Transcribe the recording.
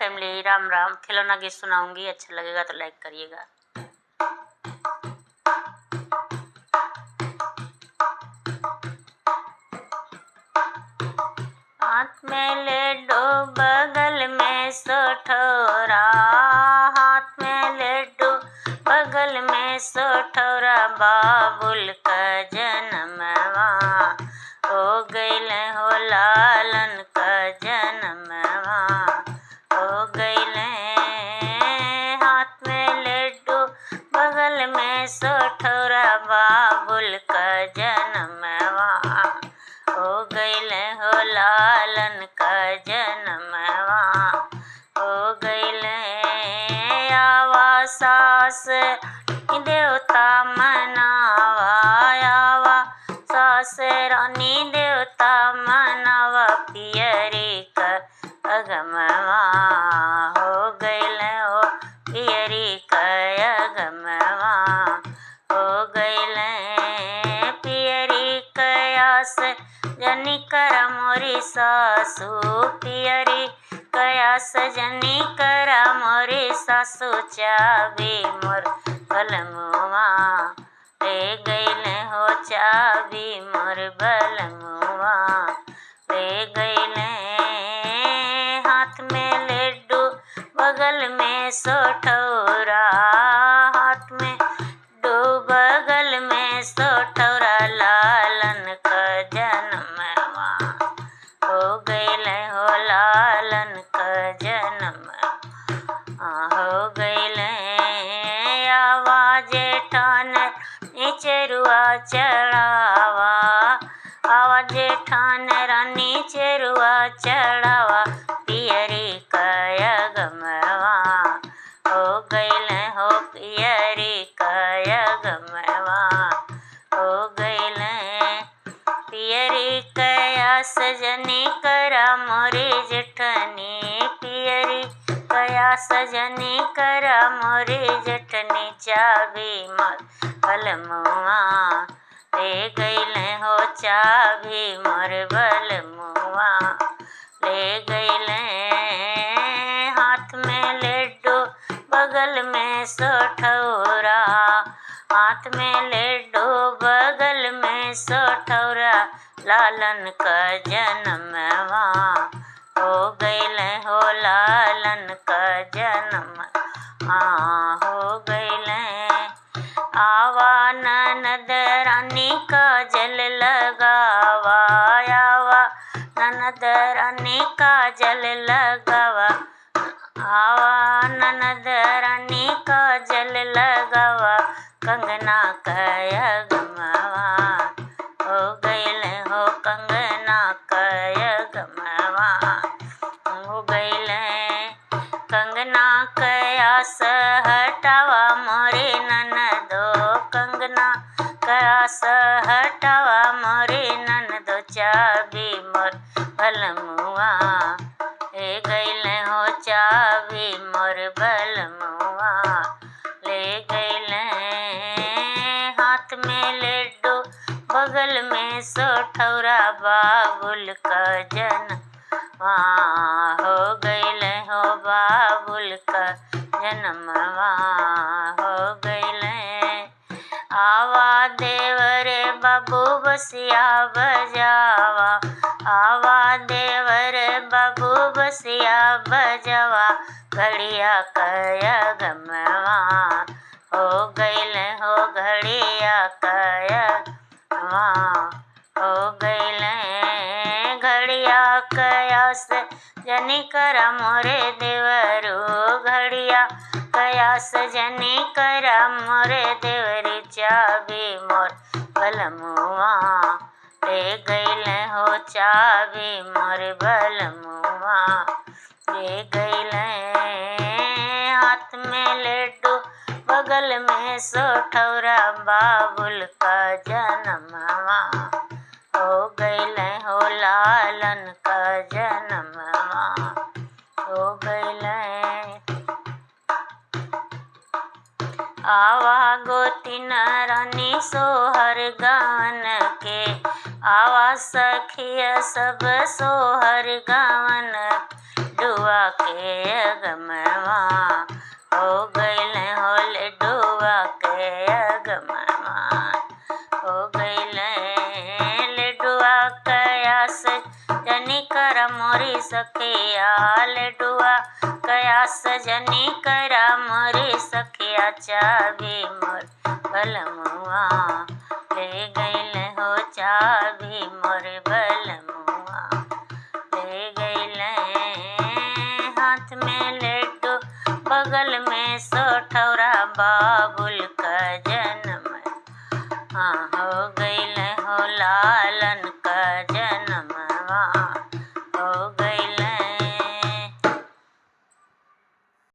Family, Ram Ram. खिलौना गीत सुनाऊंगी, अच्छा लगेगा तो लाइक करिएगा। हाथ में लड्डू बगल में सोठौरा, हाथ में लड्डू बगल में सोठौरा, बाबुल का जनमवा हो गइल हो लालन का जनमवा हो गइल। हाथ में लड्डू बगल में सोठौरा, बाबुल का जनमवा हो गइल हो लालन का जनमवा हो गइल। आवा सास देवता मनावा, आवा सास रानी देवता मनावा, पियरी का अगमवा हो गइल हो पियरी का अगमवा हो गइल। पियरी कयास जनी करा मोरी सासू, पियरी कयास जनी करा मोरी सासू, चाबी मोर बलमुआ ले गइल हो, चाबी मोर बलमुआ ले गइल। हाथ में लड्डू बगल में सोठौरा, हाथ में लड्डू बगल में सोठौरा, लालन का जनमवा हो गइल हो लालन का जनमवा हो गइल। आवा जेठान चरुआ चढ़ावा, आवा जेठान रानी चरुआ चढ़ावा, पियरी का अगमवा हो गइल हो पियरी का अगमवा हो गइल। पियरी कयास जनी करा मोरी जेठनी, पियरी कयास जनी करा मोरी जेठनी, चाबी मोर बलमुआ ले गइल हो, चाबी मोर बलमुआ ले गइल। हाथ में लड्डू बगल में सोठौरा, हाथ में लड्डू बगल में सोठौरा, लालन का जनमवा हो गइल हो लालन का जनमवा हो गइल। आवा ननद रानी का जल लगावा, आवा ननद रानी का जल लगावा, आवा ननद रानी का जल लगावा, कंगना का अगमवा हो गइल हो कंगना का अगमवा हो गइल। कंगना कयास हटावा मोरे ननदो, कंगना कयास हटावा मोरे ननदो, चाबी मोर बलमुआ ले गइल हो, चाबी मोर बलमुआ ले गइल। हाथ में लड्डू बगल में सोठौरा, बाबुल का जनमवा हो गइल हो, बाबुल का जनमवा हो गइल। आवा देवर बाबू बसिया बजावा, आवा देवर बाबू बसिया बजावा, घड़िया का अगमवा हो गइल हो, घड़िया का अगमवा हो गइल। घड़िया कयास जनी करा मोरे देवरू, घड़िया कयास जनी करा मोरे देवरी, चाबी मोर बलमुआ ले गइल हो, चाबी मोर बलमुआ ले गइल। हाथ में लड्डू बगल में सोठौरा, बाबुल का जनमवा हो गइल हो लालन का जनमवा हो गइल। आवा गोतिन रानी सोहर गावन के, आवा सखिया सब सोहर गावन, लड्डुआ के अगमवा हो गइल हो लड्डुआ के अगमवा हो गइल लड्डुआ कयास जनी कर मोरी सखिया लड्डुआ कयास जनी कर मोरी सखिया चाबी मोर बलमुआ ले गइल हो चाबी मोर बलमुआ ले गइल हाथ में लड्डू बगल में सोठौरा बाबुल का जन्म हाँ